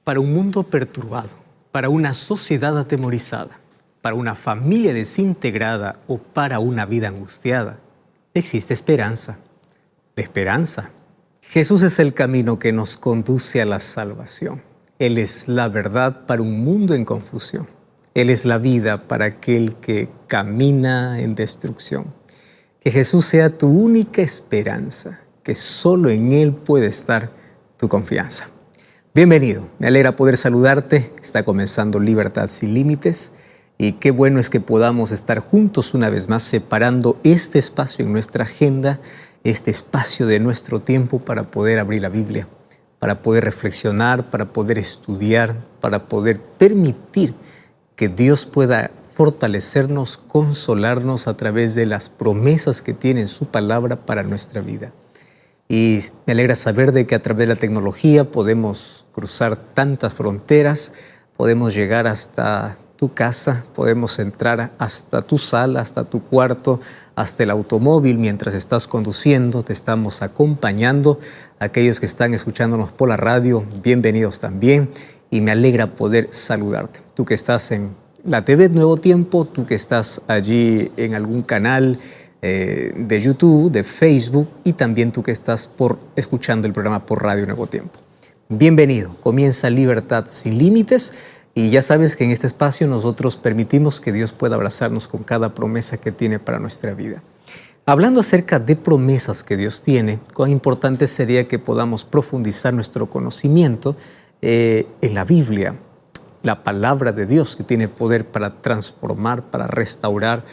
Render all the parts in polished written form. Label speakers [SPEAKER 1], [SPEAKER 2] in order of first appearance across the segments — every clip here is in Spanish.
[SPEAKER 1] Para un mundo perturbado, para una sociedad atemorizada, para una familia desintegrada o para una vida angustiada, existe esperanza. La esperanza. Jesús es el camino que nos conduce a la salvación. Él es la verdad para un mundo en confusión. Él es la vida para aquel que camina en destrucción. Que Jesús sea tu única esperanza, que solo en Él puede estar tu confianza. Bienvenido, me alegra poder saludarte. Está comenzando Libertad sin Límites y qué bueno es que podamos estar juntos una vez más, separando este espacio en nuestra agenda, este espacio de nuestro tiempo para poder abrir la Biblia, para poder reflexionar, para poder estudiar, para poder permitir que Dios pueda fortalecernos, consolarnos a través de las promesas que tiene en su palabra para nuestra vida. Y me alegra saber de que a través de la tecnología podemos cruzar tantas fronteras, podemos llegar hasta tu casa, podemos entrar hasta tu sala, hasta tu cuarto, hasta el automóvil mientras estás conduciendo, te estamos acompañando. Aquellos que están escuchándonos por la radio, bienvenidos también y me alegra poder saludarte. Tú que estás en la TV Nuevo Tiempo, tú que estás allí en algún canal de YouTube, de Facebook y también tú que estás escuchando el programa por Radio Nuevo Tiempo. Bienvenido, comienza Libertad sin Límites y ya sabes que en este espacio nosotros permitimos que Dios pueda abrazarnos con cada promesa que tiene para nuestra vida. Hablando acerca de promesas que Dios tiene, cuán importante sería que podamos profundizar nuestro conocimiento en la Biblia, la palabra de Dios que tiene poder para transformar, para restaurar,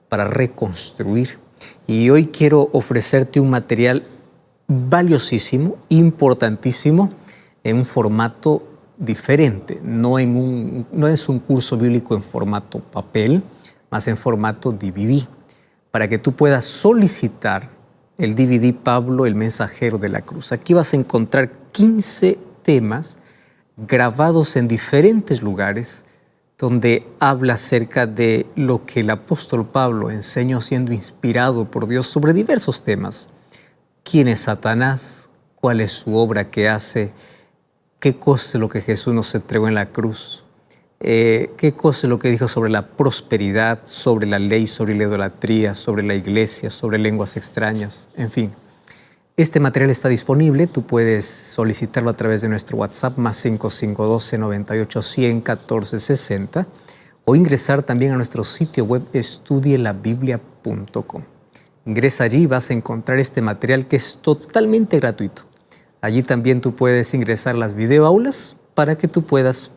[SPEAKER 1] para reconstruir. Y hoy quiero ofrecerte un material valiosísimo, importantísimo, en un formato diferente. No es un curso bíblico en formato papel, más en formato DVD, para que tú puedas solicitar el DVD Pablo, el mensajero de la cruz. Aquí vas a encontrar 15 temas grabados en diferentes lugares, donde habla acerca de lo que el apóstol Pablo enseñó siendo inspirado por Dios sobre diversos temas. ¿Quién es Satanás? ¿Cuál es su obra que hace? ¿Qué cosa es lo que Jesús nos entregó en la cruz? ¿Qué cosa es lo que dijo sobre la prosperidad, sobre la ley, sobre la idolatría, sobre la iglesia, sobre lenguas extrañas? En fin, este material está disponible. Tú puedes solicitarlo a través de nuestro WhatsApp más 5512-98-100-1460 o ingresar también a nuestro sitio web estudielabiblia.com. Ingresa allí y vas a encontrar este material que es totalmente gratuito. Allí también tú puedes ingresar a las videoaulas para que tú puedas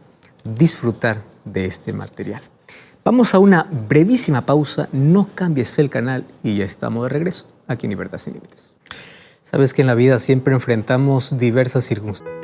[SPEAKER 1] disfrutar de este material. Vamos a una brevísima pausa, no cambies el canal y ya estamos de regreso aquí en Libertad sin Límites. Sabes que en la vida siempre enfrentamos diversas circunstancias.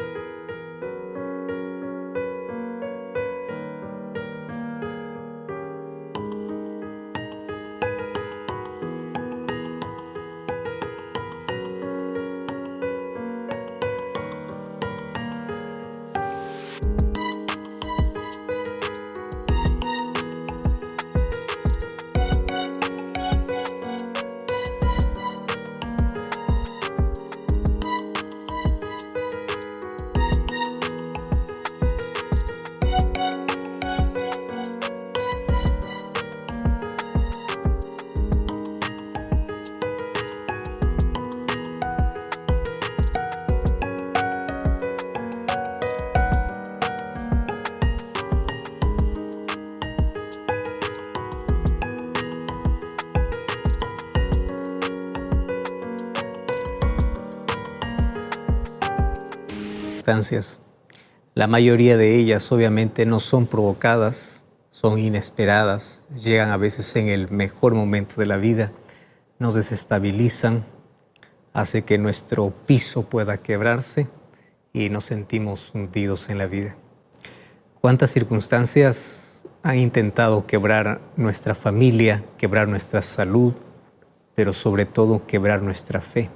[SPEAKER 1] La mayoría de ellas obviamente no son provocadas, son inesperadas, llegan a veces en el mejor momento de la vida, nos desestabilizan, hace que nuestro piso pueda quebrarse y nos sentimos hundidos en la vida. ¿Cuántas circunstancias han intentado quebrar nuestra familia, quebrar nuestra salud, pero sobre todo quebrar nuestra fe?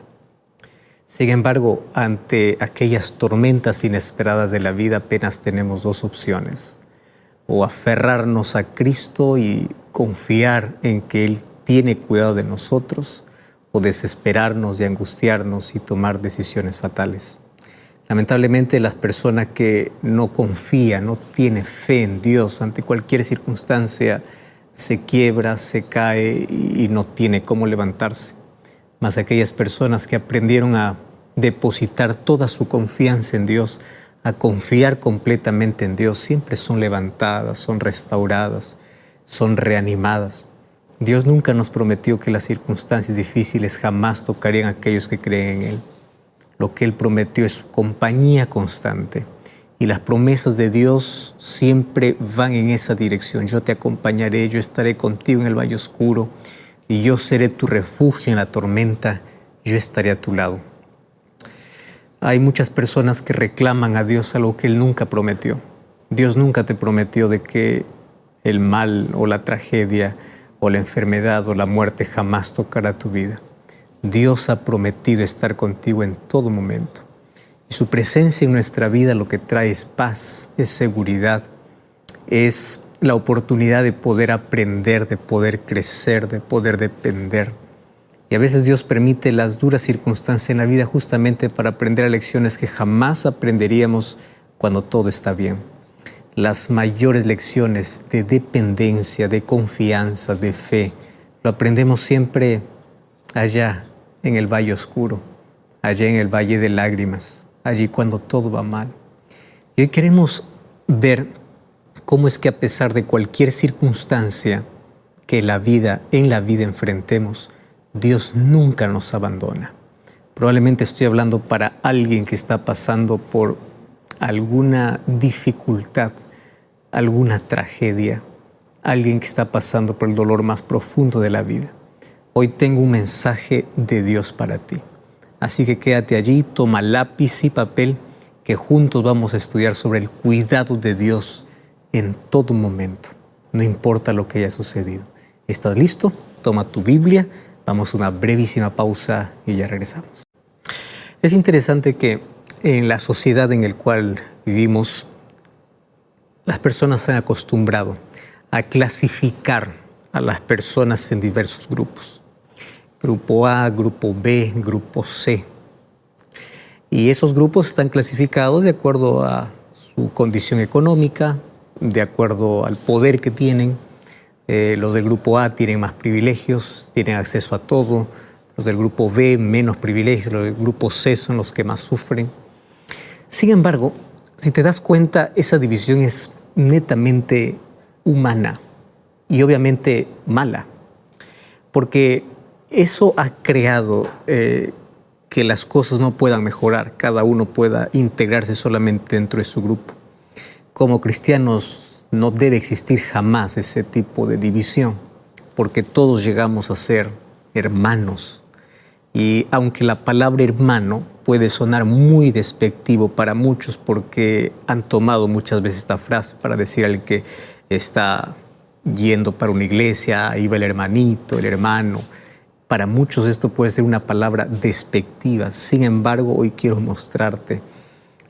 [SPEAKER 1] Sin embargo, ante aquellas tormentas inesperadas de la vida apenas tenemos dos opciones: o aferrarnos a Cristo y confiar en que Él tiene cuidado de nosotros, o desesperarnos y angustiarnos y tomar decisiones fatales. Lamentablemente, las personas que no confían, no tienen fe en Dios ante cualquier circunstancia, se quiebra, se cae y no tiene cómo levantarse. Mas aquellas personas que aprendieron a depositar toda su confianza en Dios, a confiar completamente en Dios, siempre son levantadas, son restauradas, son reanimadas. Dios nunca nos prometió que las circunstancias difíciles jamás tocarían a aquellos que creen en Él. Lo que Él prometió es su compañía constante. Y las promesas de Dios siempre van en esa dirección. Yo te acompañaré, yo estaré contigo en el valle oscuro, y yo seré tu refugio en la tormenta, yo estaré a tu lado. Hay muchas personas que reclaman a Dios algo que Él nunca prometió. Dios nunca te prometió de que el mal o la tragedia o la enfermedad o la muerte jamás tocará tu vida. Dios ha prometido estar contigo en todo momento. Y su presencia en nuestra vida lo que trae es paz, es seguridad, es la oportunidad de poder aprender, de poder crecer, de poder depender. Y a veces Dios permite las duras circunstancias en la vida justamente para aprender lecciones que jamás aprenderíamos cuando todo está bien. Las mayores lecciones de dependencia, de confianza, de fe, lo aprendemos siempre allá en el valle oscuro, allá en el valle de lágrimas, allí cuando todo va mal. Y hoy queremos ver cómo es que a pesar de cualquier circunstancia que en la vida enfrentemos, Dios nunca nos abandona. Probablemente estoy hablando para alguien que está pasando por alguna dificultad, alguna tragedia, alguien que está pasando por el dolor más profundo de la vida. Hoy tengo un mensaje de Dios para ti. Así que quédate allí, toma lápiz y papel, que juntos vamos a estudiar sobre el cuidado de Dios en todo momento, no importa lo que haya sucedido. ¿Estás listo? Toma tu Biblia, vamos a una brevísima pausa y ya regresamos. Es interesante que en la sociedad en la cual vivimos, las personas se han acostumbrado a clasificar a las personas en diversos grupos. Grupo A, Grupo B, Grupo C. Y esos grupos están clasificados de acuerdo a su condición económica, de acuerdo al poder que tienen. Los del Grupo A tienen más privilegios, tienen acceso a todo. Los del Grupo B menos privilegios, los del Grupo C son los que más sufren. Sin embargo, si te das cuenta, esa división es netamente humana y obviamente mala, porque eso ha creado que las cosas no puedan mejorar, cada uno pueda integrarse solamente dentro de su grupo. Como cristianos no debe existir jamás ese tipo de división, porque todos llegamos a ser hermanos. Y aunque la palabra hermano puede sonar muy despectivo para muchos, porque han tomado muchas veces esta frase para decir al que está yendo para una iglesia, ahí va el hermanito, el hermano. Para muchos esto puede ser una palabra despectiva. Sin embargo, hoy quiero mostrarte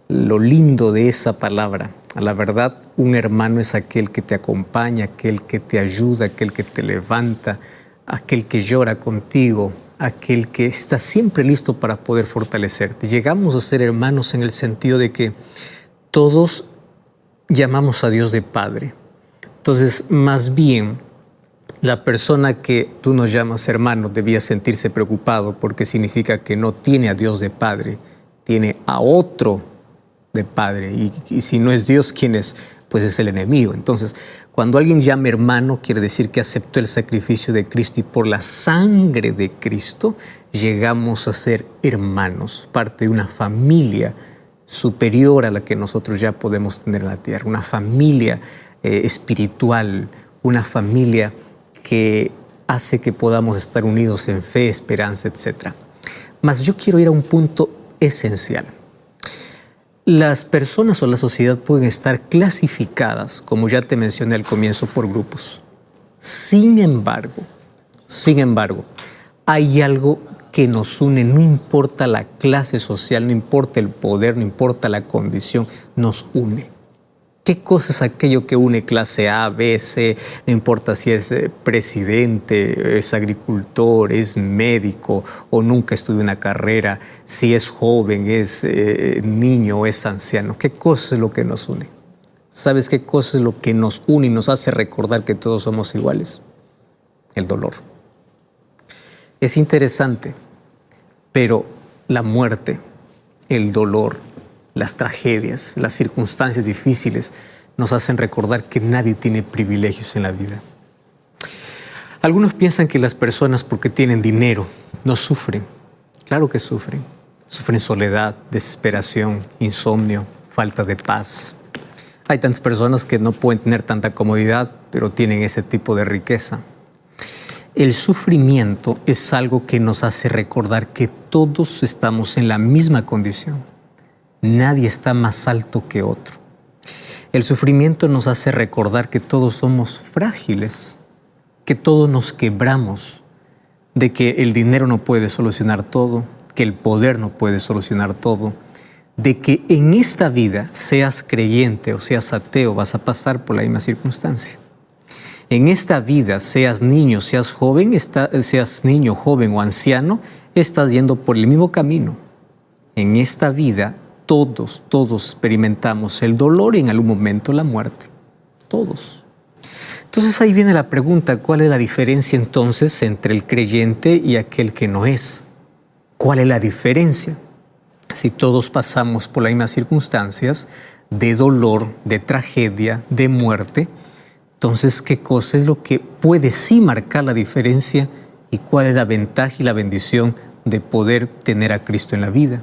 [SPEAKER 1] lo lindo de esa palabra. A la verdad, un hermano es aquel que te acompaña, aquel que te ayuda, aquel que te levanta, aquel que llora contigo, aquel que está siempre listo para poder fortalecerte. Llegamos a ser hermanos en el sentido de que todos llamamos a Dios de Padre. Entonces, más bien, la persona que tú nos llamas hermano debía sentirse preocupado porque significa que no tiene a Dios de Padre, tiene a otro de Padre. Y si no es Dios, ¿quién es? Pues es el enemigo. Entonces, cuando alguien llama hermano, quiere decir que aceptó el sacrificio de Cristo y por la sangre de Cristo llegamos a ser hermanos, parte de una familia superior a la que nosotros ya podemos tener en la tierra, una familia espiritual, una familia que hace que podamos estar unidos en fe, esperanza, etc. Mas yo quiero ir a un punto esencial. Las personas o la sociedad pueden estar clasificadas, como ya te mencioné al comienzo, por grupos. Sin embargo, hay algo que nos une, no importa la clase social, no importa el poder, no importa la condición, nos une. ¿Qué cosa es aquello que une clase A, B, C? No importa si es presidente, es agricultor, es médico o nunca estudió una carrera, si es joven, es niño o es anciano. ¿Qué cosa es lo que nos une? ¿Sabes qué cosa es lo que nos une y nos hace recordar que todos somos iguales? El dolor. Es interesante, pero la muerte, el dolor, las tragedias, las circunstancias difíciles nos hacen recordar que nadie tiene privilegios en la vida. Algunos piensan que las personas, porque tienen dinero, no sufren. Claro que sufren. Sufren soledad, desesperación, insomnio, falta de paz. Hay tantas personas que no pueden tener tanta comodidad, pero tienen ese tipo de riqueza. El sufrimiento es algo que nos hace recordar que todos estamos en la misma condición. Nadie está más alto que otro. El sufrimiento nos hace recordar que todos somos frágiles, que todos nos quebramos, de que el dinero no puede solucionar todo, que el poder no puede solucionar todo, de que en esta vida, seas creyente o seas ateo, vas a pasar por la misma circunstancia. En esta vida, seas niño, seas joven, seas niño, joven o anciano, estás yendo por el mismo camino. En esta vida, todos experimentamos el dolor y en algún momento la muerte. Todos. Entonces ahí viene la pregunta, ¿cuál es la diferencia entonces entre el creyente y aquel que no es? ¿Cuál es la diferencia? Si todos pasamos por las mismas circunstancias de dolor, de tragedia, de muerte, entonces, ¿qué cosa es lo que puede sí marcar la diferencia y cuál es la ventaja y la bendición de poder tener a Cristo en la vida?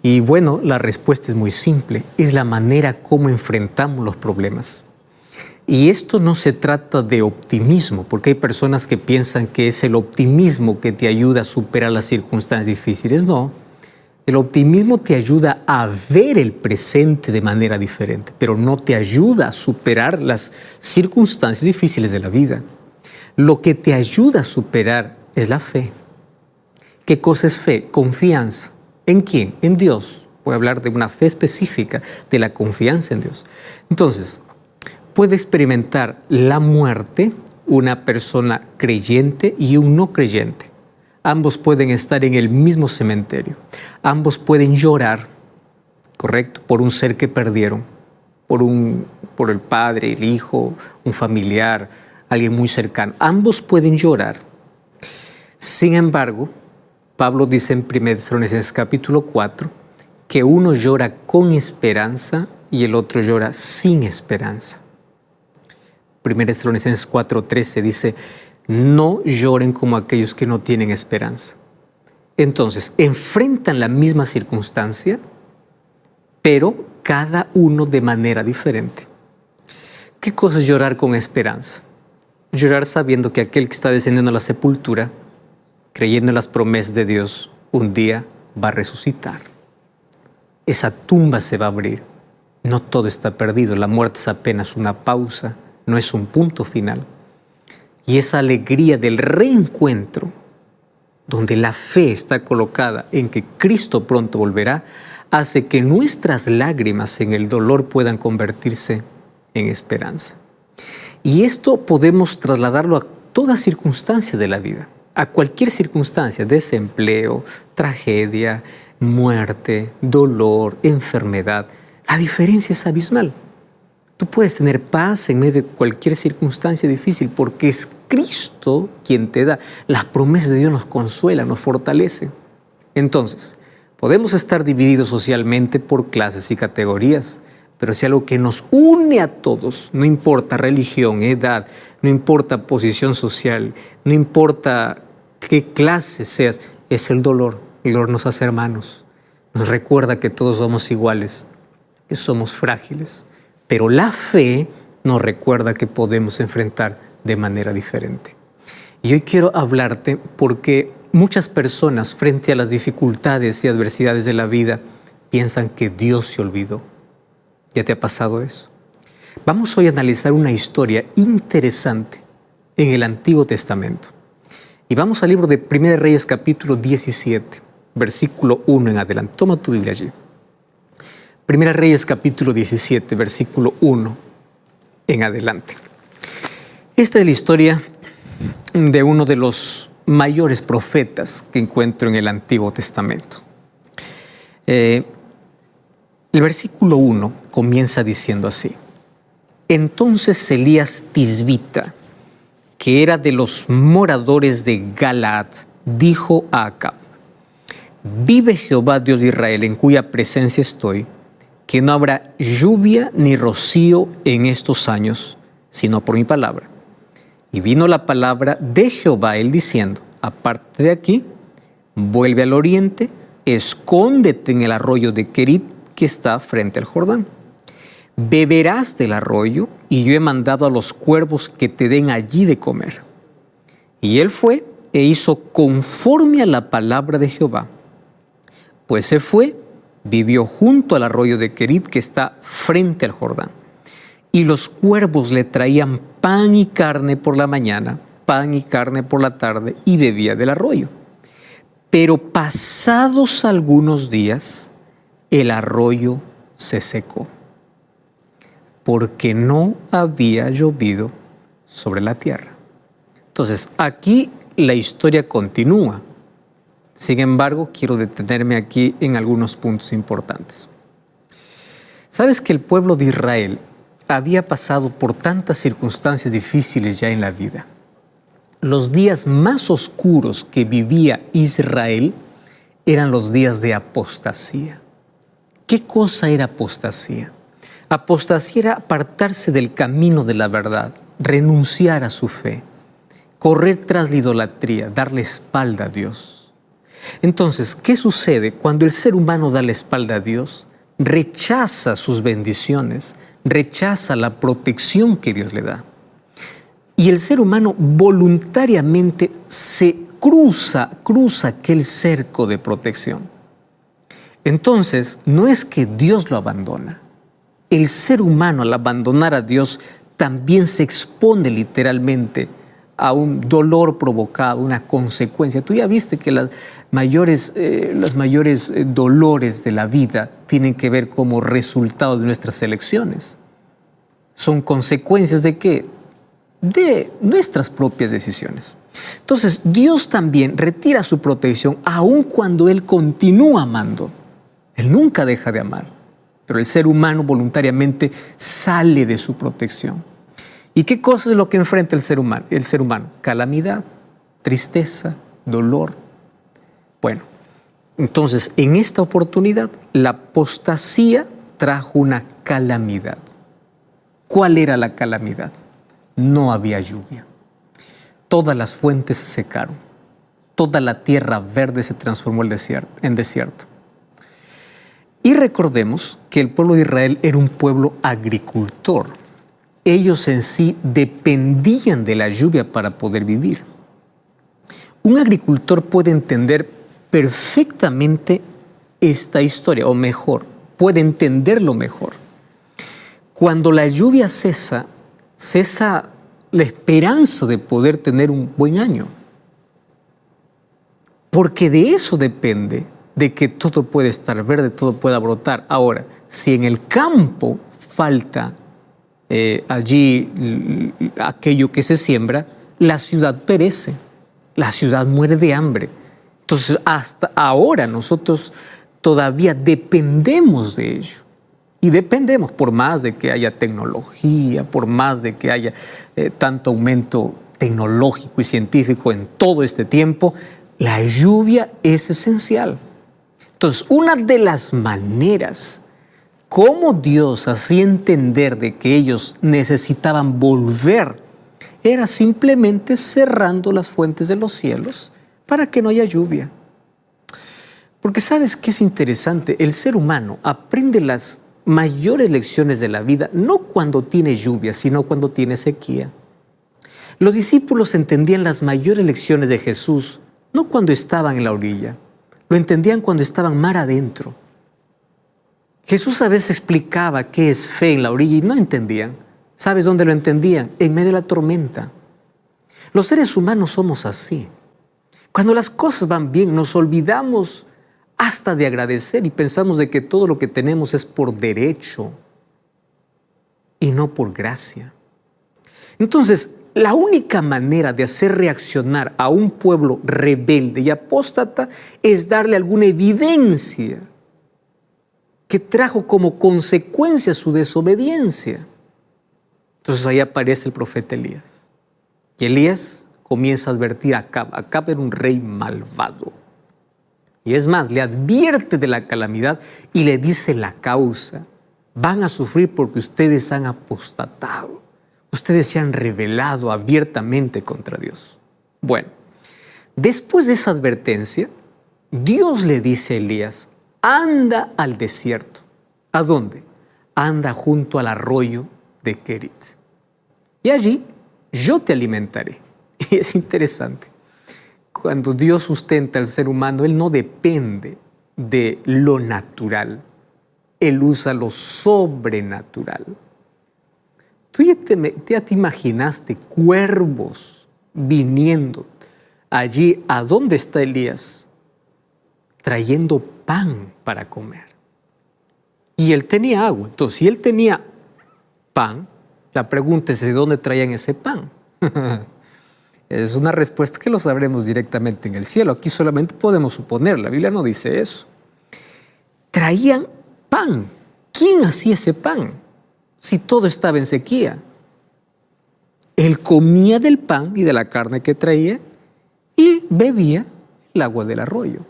[SPEAKER 1] Y bueno, la respuesta es muy simple, es la manera como enfrentamos los problemas. Y esto no se trata de optimismo, porque hay personas que piensan que es el optimismo que te ayuda a superar las circunstancias difíciles. No, el optimismo te ayuda a ver el presente de manera diferente, pero no te ayuda a superar las circunstancias difíciles de la vida. Lo que te ayuda a superar es la fe. ¿Qué cosa es fe? Confianza. ¿En quién? En Dios. Voy a hablar de una fe específica, de la confianza en Dios. Entonces, puede experimentar la muerte una persona creyente y un no creyente. Ambos pueden estar en el mismo cementerio. Ambos pueden llorar, ¿correcto? Por un ser que perdieron, por el padre, el hijo, un familiar, alguien muy cercano. Ambos pueden llorar. Sin embargo, Pablo dice en 1 Tesalonicenses capítulo 4 que uno llora con esperanza y el otro llora sin esperanza. 1 Tesalonicenses 4:13 dice, no lloren como aquellos que no tienen esperanza. Entonces, enfrentan la misma circunstancia, pero cada uno de manera diferente. ¿Qué cosa es llorar con esperanza? Llorar sabiendo que aquel que está descendiendo a la sepultura, creyendo en las promesas de Dios, un día va a resucitar. Esa tumba se va a abrir. No todo está perdido. La muerte es apenas una pausa, no es un punto final. Y esa alegría del reencuentro, donde la fe está colocada en que Cristo pronto volverá, hace que nuestras lágrimas en el dolor puedan convertirse en esperanza. Y esto podemos trasladarlo a toda circunstancia de la vida. A cualquier circunstancia, desempleo, tragedia, muerte, dolor, enfermedad. La diferencia es abismal. Tú puedes tener paz en medio de cualquier circunstancia difícil porque es Cristo quien te da. Las promesas de Dios nos consuelan, nos fortalecen. Entonces, podemos estar divididos socialmente por clases y categorías, pero si algo que nos une a todos, no importa religión, edad, no importa posición social, no importa qué clase seas, es el dolor. El dolor nos hace hermanos, nos recuerda que todos somos iguales, que somos frágiles, pero la fe nos recuerda que podemos enfrentar de manera diferente. Y hoy quiero hablarte porque muchas personas frente a las dificultades y adversidades de la vida piensan que Dios se olvidó. ¿Ya te ha pasado eso? Vamos hoy a analizar una historia interesante en el Antiguo Testamento. Y vamos al libro de 1 Reyes capítulo 17, versículo 1 en adelante. Toma tu Biblia allí. Primera Reyes capítulo 17, versículo 1 en adelante. Esta es la historia de uno de los mayores profetas que encuentro en el Antiguo Testamento. El versículo 1 comienza diciendo así: Entonces Elías Tisbita, que era de los moradores de Galaad, dijo a Acab: Vive Jehová Dios de Israel, en cuya presencia estoy, que no habrá lluvia ni rocío en estos años, sino por mi palabra. Y vino la palabra de Jehová a él diciendo: Aparte de aquí, vuelve al oriente, escóndete en el arroyo de Querit, que está frente al Jordán. Beberás del arroyo, y yo he mandado a los cuervos que te den allí de comer. Y él fue e hizo conforme a la palabra de Jehová. Pues se fue, vivió junto al arroyo de Querit, que está frente al Jordán. Y los cuervos le traían pan y carne por la mañana, pan y carne por la tarde, y bebía del arroyo. Pero pasados algunos días, el arroyo se secó, porque no había llovido sobre la tierra. Entonces, aquí la historia continúa. Sin embargo, quiero detenerme aquí en algunos puntos importantes. ¿Sabes que el pueblo de Israel había pasado por tantas circunstancias difíciles ya en la vida? Los días más oscuros que vivía Israel eran los días de apostasía. ¿Qué cosa era apostasía? Apostasía era apartarse del camino de la verdad, renunciar a su fe, correr tras la idolatría, darle espalda a Dios. Entonces, ¿qué sucede cuando el ser humano da la espalda a Dios? Rechaza sus bendiciones, rechaza la protección que Dios le da. Y el ser humano voluntariamente se cruza aquel cerco de protección. Entonces, no es que Dios lo abandona. El ser humano, al abandonar a Dios, también se expone literalmente a un dolor provocado, una consecuencia. Tú ya viste que los mayores dolores de la vida tienen que ver como resultado de nuestras elecciones. Son consecuencias ¿de qué? De nuestras propias decisiones. Entonces, Dios también retira su protección aun cuando Él continúa amando. Él nunca deja de amar, pero el ser humano voluntariamente sale de su protección. ¿Y qué cosa es lo que enfrenta el ser humano? Calamidad, tristeza, dolor. Bueno, entonces en esta oportunidad la apostasía trajo una calamidad. ¿Cuál era la calamidad? No había lluvia. Todas las fuentes se secaron. Toda la tierra verde se transformó en desierto. Y recordemos que el pueblo de Israel era un pueblo agricultor. Ellos en sí dependían de la lluvia para poder vivir. Un agricultor puede entender perfectamente esta historia, o mejor, puede entenderlo mejor. Cuando la lluvia cesa la esperanza de poder tener un buen año. Porque de eso depende, de que todo puede estar verde, todo pueda brotar. Ahora, si en el campo falta allí aquello que se siembra, la ciudad perece, la ciudad muere de hambre. Entonces, hasta ahora nosotros todavía dependemos de ello. Y dependemos, por más de que haya tecnología, por más de que haya tanto aumento tecnológico y científico en todo este tiempo, la lluvia es esencial. Entonces, una de las maneras como Dios hacía entender de que ellos necesitaban volver era simplemente cerrando las fuentes de los cielos para que no haya lluvia. Porque ¿sabes qué es interesante? El ser humano aprende las mayores lecciones de la vida no cuando tiene lluvia, sino cuando tiene sequía. Los discípulos entendían las mayores lecciones de Jesús no cuando estaban en la orilla, lo entendían cuando estaban mar adentro. Jesús a veces explicaba qué es fe en la orilla y no entendían. ¿Sabes dónde lo entendían? En medio de la tormenta. Los seres humanos somos así. Cuando las cosas van bien, nos olvidamos hasta de agradecer y pensamos de que todo lo que tenemos es por derecho y no por gracia. Entonces, la única manera de hacer reaccionar a un pueblo rebelde y apóstata es darle alguna evidencia que trajo como consecuencia su desobediencia. Entonces ahí aparece el profeta Elías. Y Elías comienza a advertir a Acab. Acab era un rey malvado. Y es más, le advierte de la calamidad y le dice la causa. Van a sufrir porque ustedes han apostatado. Ustedes se han rebelado abiertamente contra Dios. Bueno, después de esa advertencia, Dios le dice a Elías, anda al desierto. ¿A dónde? Anda junto al arroyo de Kerit. Y allí yo te alimentaré. Y es interesante. Cuando Dios sustenta al ser humano, Él no depende de lo natural. Él usa lo sobrenatural. ¿Tú ya te imaginaste cuervos viniendo allí a dónde está Elías? Trayendo pan para comer. Y él tenía agua. Entonces, si él tenía pan, la pregunta es ¿de dónde traían ese pan? Es una respuesta que lo sabremos directamente en el cielo. Aquí solamente podemos suponer, la Biblia no dice eso. Traían pan. ¿Quién hacía ese pan? Si todo estaba en sequía. Él comía del pan y de la carne que traía y bebía el agua del arroyo.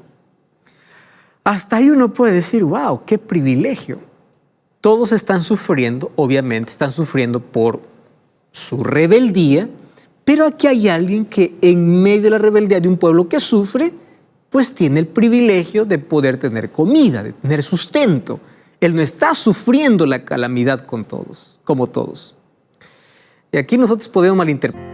[SPEAKER 1] Hasta ahí uno puede decir, wow, qué privilegio. Todos están sufriendo, obviamente están sufriendo por su rebeldía, pero aquí hay alguien que en medio de la rebeldía de un pueblo que sufre, pues tiene el privilegio de poder tener comida, de tener sustento. Él no está sufriendo la calamidad con todos, como todos. Y aquí nosotros podemos malinterpretar.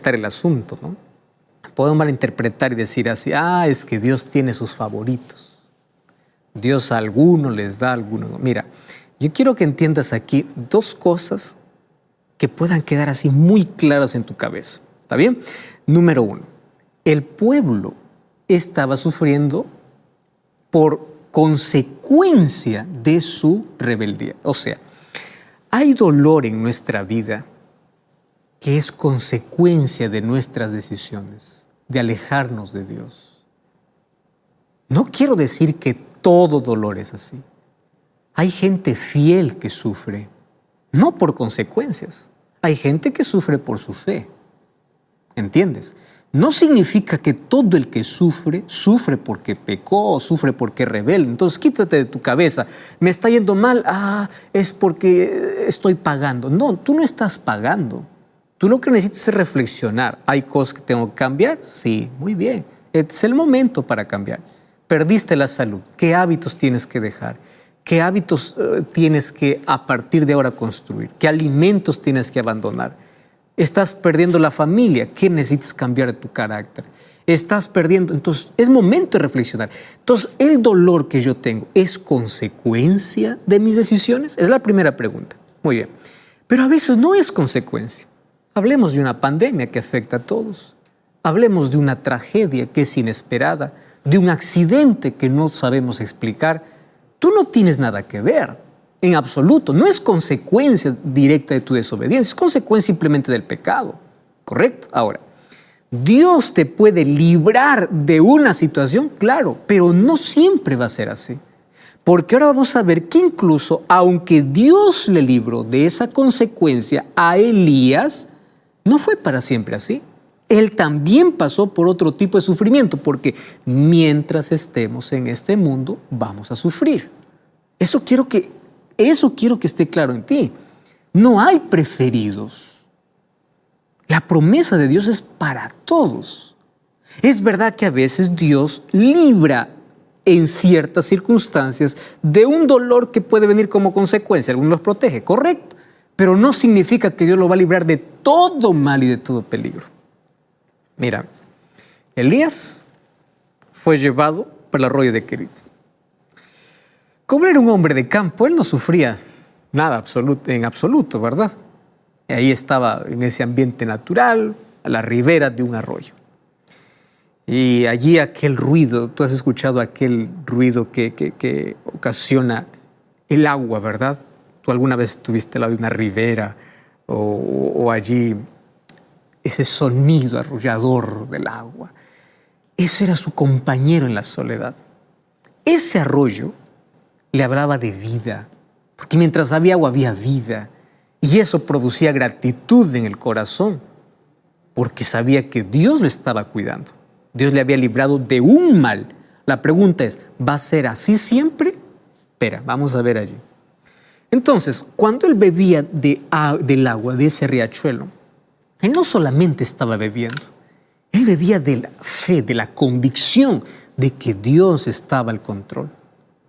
[SPEAKER 1] El asunto, ¿no? Podemos malinterpretar y decir así, es que Dios tiene sus favoritos. Dios a algunos les da, a algunos no. Mira, yo quiero que entiendas aquí dos cosas que puedan quedar así muy claras en tu cabeza. ¿Está bien? Número uno, el pueblo estaba sufriendo por consecuencia de su rebeldía. O sea, hay dolor en nuestra vida que es consecuencia de nuestras decisiones, de alejarnos de Dios. No quiero decir que todo dolor es así. Hay gente fiel que sufre, no por consecuencias. Hay gente que sufre por su fe. ¿Entiendes? No significa que todo el que sufre, sufre porque pecó o sufre porque es rebelde. Entonces quítate de tu cabeza, me está yendo mal, es porque estoy pagando. No, tú no estás pagando. Tú lo que necesitas es reflexionar. ¿Hay cosas que tengo que cambiar? Sí, muy bien. Es el momento para cambiar. Perdiste la salud. ¿Qué hábitos tienes que dejar? ¿Qué hábitos tienes que a partir de ahora construir? ¿Qué alimentos tienes que abandonar? Estás perdiendo la familia. ¿Qué necesitas cambiar de tu carácter? Estás perdiendo. Entonces, es momento de reflexionar. Entonces, ¿el dolor que yo tengo es consecuencia de mis decisiones? Es la primera pregunta. Muy bien. Pero a veces no es consecuencia. Hablemos de una pandemia que afecta a todos. Hablemos de una tragedia que es inesperada, de un accidente que no sabemos explicar. Tú no tienes nada que ver, en absoluto. No es consecuencia directa de tu desobediencia, es consecuencia simplemente del pecado. ¿Correcto? Ahora, Dios te puede librar de una situación, claro, pero no siempre va a ser así. Porque ahora vamos a ver que incluso aunque Dios le libró de esa consecuencia a Elías, no fue para siempre así. Él también pasó por otro tipo de sufrimiento, porque mientras estemos en este mundo vamos a sufrir. Eso quiero que esté claro en ti. No hay preferidos. La promesa de Dios es para todos. Es verdad que a veces Dios libra en ciertas circunstancias de un dolor que puede venir como consecuencia. Algunos los protege, correcto. Pero no significa que Dios lo va a librar de todo mal y de todo peligro. Mira, Elías fue llevado por el arroyo de Querit. Como era un hombre de campo, él no sufría nada en absoluto, ¿verdad? Ahí estaba en ese ambiente natural, a la ribera de un arroyo. Y allí aquel ruido, tú has escuchado aquel ruido que ocasiona el agua, ¿verdad? Tú alguna vez estuviste al lado de una ribera o allí ese sonido arrollador del agua. Ese era su compañero en la soledad. Ese arroyo le hablaba de vida, porque mientras había agua había vida. Y eso producía gratitud en el corazón, porque sabía que Dios lo estaba cuidando. Dios le había librado de un mal. La pregunta es, ¿va a ser así siempre? Espera, vamos a ver allí. Entonces, cuando él bebía del agua de ese riachuelo, él no solamente estaba bebiendo, él bebía de la fe, de la convicción de que Dios estaba al control,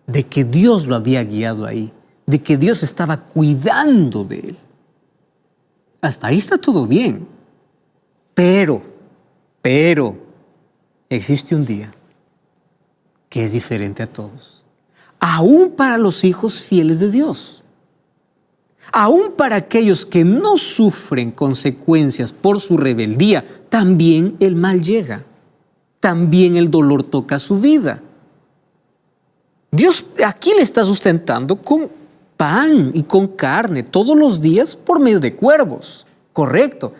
[SPEAKER 1] de que Dios lo había guiado ahí, de que Dios estaba cuidando de él. Hasta ahí está todo bien. Pero, existe un día que es diferente a todos. Aún para los hijos fieles de Dios. Aún para aquellos que no sufren consecuencias por su rebeldía, también el mal llega. También el dolor toca su vida. Dios aquí le está sustentando con pan y con carne todos los días por medio de cuervos. Correcto.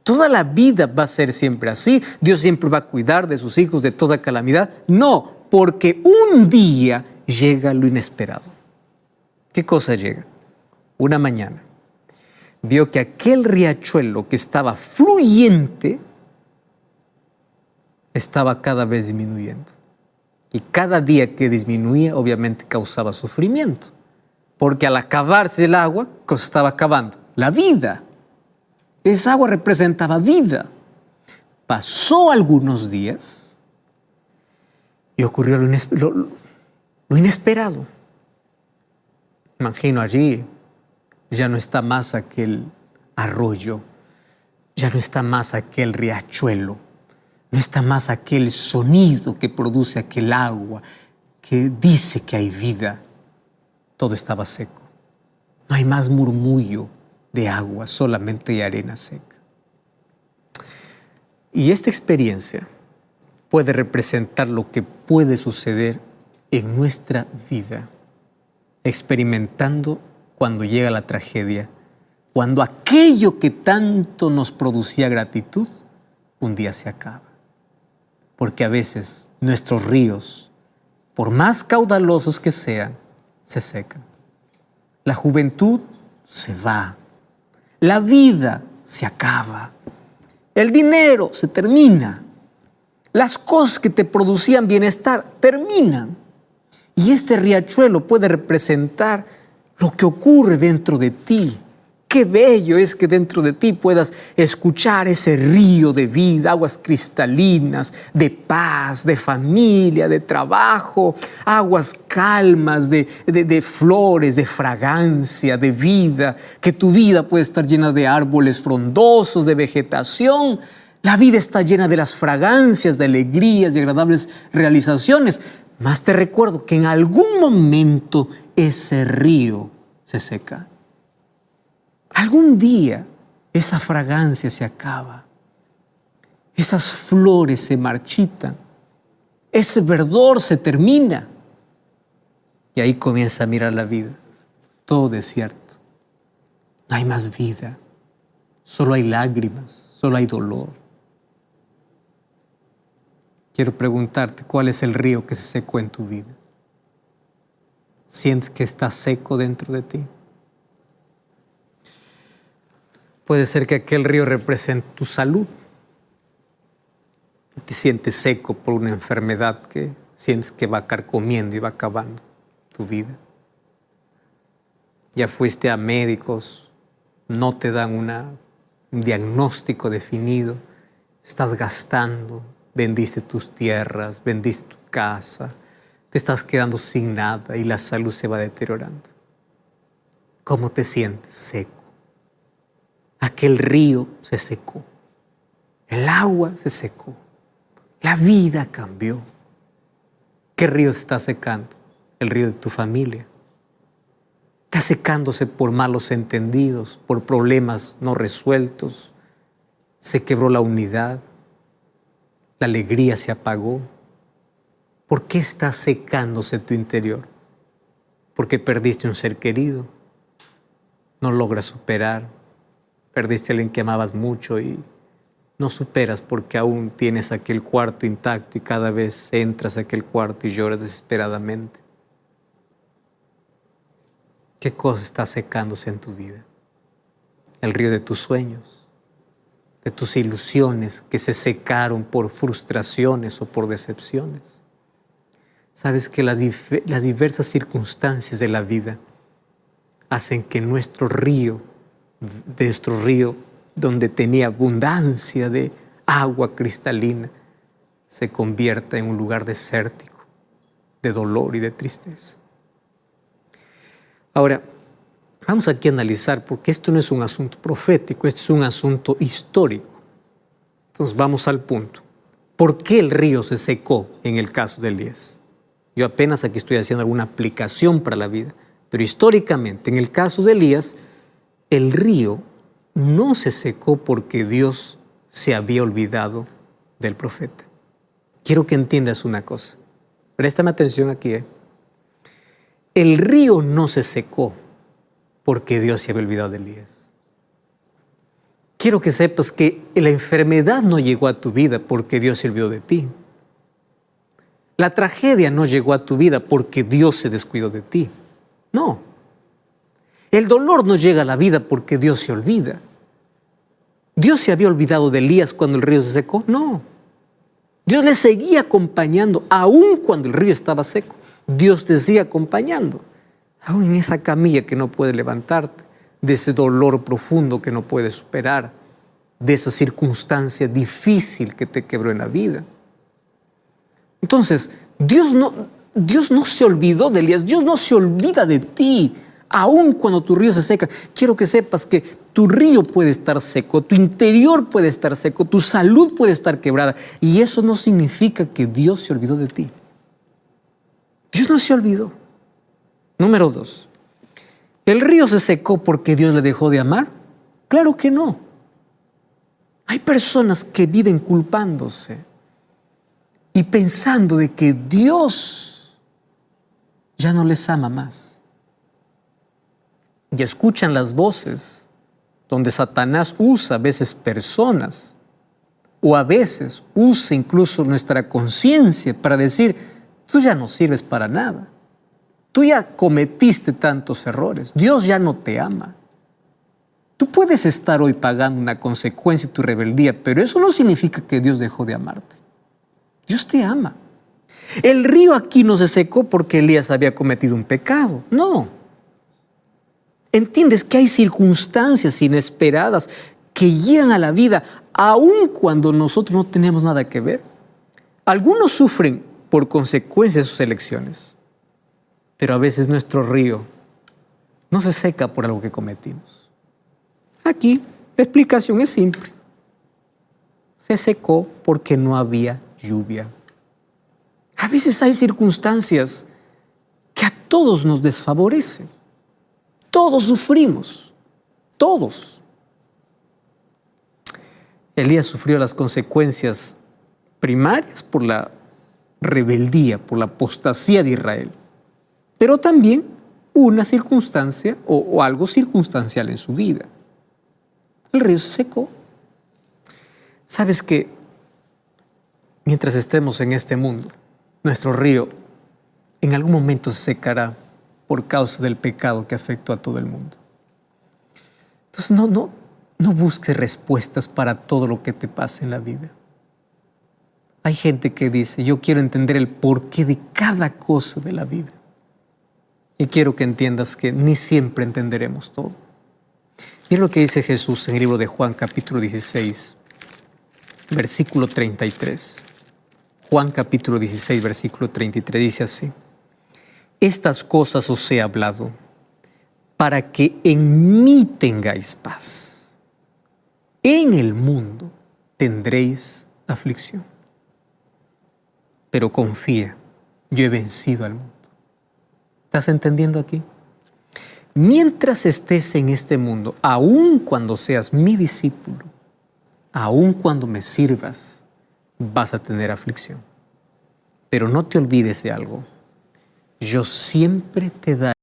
[SPEAKER 1] Toda la vida va a ser siempre así. Dios siempre va a cuidar de sus hijos de toda calamidad. No, porque un día llega lo inesperado. ¿Qué cosa llega? Una mañana vio que aquel riachuelo que estaba fluyente estaba cada vez disminuyendo. Y cada día que disminuía, obviamente causaba sufrimiento. Porque al acabarse el agua, ¿qué estaba acabando? La vida. Esa agua representaba vida. Pasó algunos días y ocurrió lo inesperado. Imagino allí, ya no está más aquel arroyo, ya no está más aquel riachuelo, no está más aquel sonido que produce aquel agua, que dice que hay vida. Todo estaba seco. No hay más murmullo de agua, solamente hay arena seca. Y esta experiencia puede representar lo que puede suceder en nuestra vida, experimentando cuando llega la tragedia, cuando aquello que tanto nos producía gratitud, un día se acaba. Porque a veces nuestros ríos, por más caudalosos que sean, se secan. La juventud se va. La vida se acaba. El dinero se termina. Las cosas que te producían bienestar terminan. Y este riachuelo puede representar lo que ocurre dentro de ti. Qué bello es que dentro de ti puedas escuchar ese río de vida, aguas cristalinas, de paz, de familia, de trabajo, aguas calmas, de flores, de fragancia, de vida, que tu vida puede estar llena de árboles frondosos, de vegetación. La vida está llena de las fragancias, de alegrías y agradables realizaciones. Mas te recuerdo que en algún momento ese río se seca. Algún día esa fragancia se acaba, esas flores se marchitan, ese verdor se termina y ahí comienza a mirar la vida, todo desierto. No hay más vida, solo hay lágrimas, solo hay dolor. quiero preguntarte, ¿cuál es el río que se secó en tu vida? ¿Sientes que está seco dentro de ti? Puede ser que aquel río represente tu salud. Te sientes seco por una enfermedad que sientes que va carcomiendo y va acabando tu vida. Ya fuiste a médicos, no te dan un diagnóstico definido. Estás gastando, vendiste tus tierras, vendiste tu casa, te estás quedando sin nada y la salud se va deteriorando. ¿Cómo te sientes? Seco. Aquel río se secó. El agua se secó. La vida cambió. ¿Qué río se está secando? El río de tu familia. Está secándose por malos entendidos, por problemas no resueltos. Se quebró la unidad. La alegría se apagó. ¿Por qué está secándose tu interior? Porque perdiste un ser querido. No logras superar. Perdiste a alguien que amabas mucho y no superas porque aún tienes aquel cuarto intacto y cada vez entras a aquel cuarto y lloras desesperadamente. ¿Qué cosa está secándose en tu vida? El río de tus sueños, de tus ilusiones que se secaron por frustraciones o por decepciones. Sabes que las diversas circunstancias de la vida hacen que nuestro río donde tenía abundancia de agua cristalina, se convierta en un lugar desértico, de dolor y de tristeza. Ahora, vamos aquí a analizar, porque esto no es un asunto profético, esto es un asunto histórico. Entonces vamos al punto. ¿Por qué el río se secó en el caso de Elías? Yo apenas aquí estoy haciendo alguna aplicación para la vida, pero históricamente, en el caso de Elías, el río no se secó porque Dios se había olvidado del profeta. Quiero que entiendas una cosa. Préstame atención aquí. El río no se secó porque Dios se había olvidado de Elías. Quiero que sepas que la enfermedad no llegó a tu vida porque Dios se olvidó de ti. La tragedia no llegó a tu vida porque Dios se descuidó de ti. No. El dolor no llega a la vida porque Dios se olvida. ¿Dios se había olvidado de Elías cuando el río se secó? No. Dios le seguía acompañando aún cuando el río estaba seco. Dios te sigue acompañando, aún en esa camilla que no puede levantarte, de ese dolor profundo que no puedes superar, de esa circunstancia difícil que te quebró en la vida. Entonces, Dios no se olvidó de Elías, Dios no se olvida de ti, aún cuando tu río se seca. Quiero que sepas que tu río puede estar seco, tu interior puede estar seco, tu salud puede estar quebrada, y eso no significa que Dios se olvidó de ti. Dios no se olvidó. Número 2. ¿El río se secó porque Dios le dejó de amar? Claro que no. Hay personas que viven culpándose y pensando de que Dios ya no les ama más. Y escuchan las voces donde Satanás usa a veces personas o a veces usa incluso nuestra conciencia para decir: tú ya no sirves para nada. Tú ya cometiste tantos errores. Dios ya no te ama. Tú puedes estar hoy pagando una consecuencia de tu rebeldía, pero eso no significa que Dios dejó de amarte. Dios te ama. El río aquí no se secó porque Elías había cometido un pecado. No. ¿Entiendes que hay circunstancias inesperadas que llegan a la vida aun cuando nosotros no tenemos nada que ver? Algunos sufren por consecuencia de sus elecciones, pero a veces nuestro río no se seca por algo que cometimos. Aquí la explicación es simple. Se secó porque no había lluvia. A veces hay circunstancias que a todos nos desfavorecen. Todos sufrimos, todos. Elías sufrió las consecuencias primarias por la rebeldía, por la apostasía de Israel, pero también una circunstancia o algo circunstancial en su vida. El río se secó. ¿Sabes qué? mientras estemos en este mundo, nuestro río en algún momento se secará por causa del pecado que afectó a todo el mundo. Entonces no busques respuestas para todo lo que te pasa en la vida. Hay gente que dice, yo quiero entender el porqué de cada cosa de la vida. Y quiero que entiendas que ni siempre entenderemos todo. Mira lo que dice Jesús en el libro de Juan, capítulo 16, versículo 33. Juan, capítulo 16, versículo 33, dice así: estas cosas os he hablado para que en mí tengáis paz. En el mundo tendréis aflicción. Pero confía, yo he vencido al mundo. ¿Estás entendiendo aquí? Mientras estés en este mundo, aun cuando seas mi discípulo, aun cuando me sirvas, vas a tener aflicción. Pero no te olvides de algo. Yo siempre te daré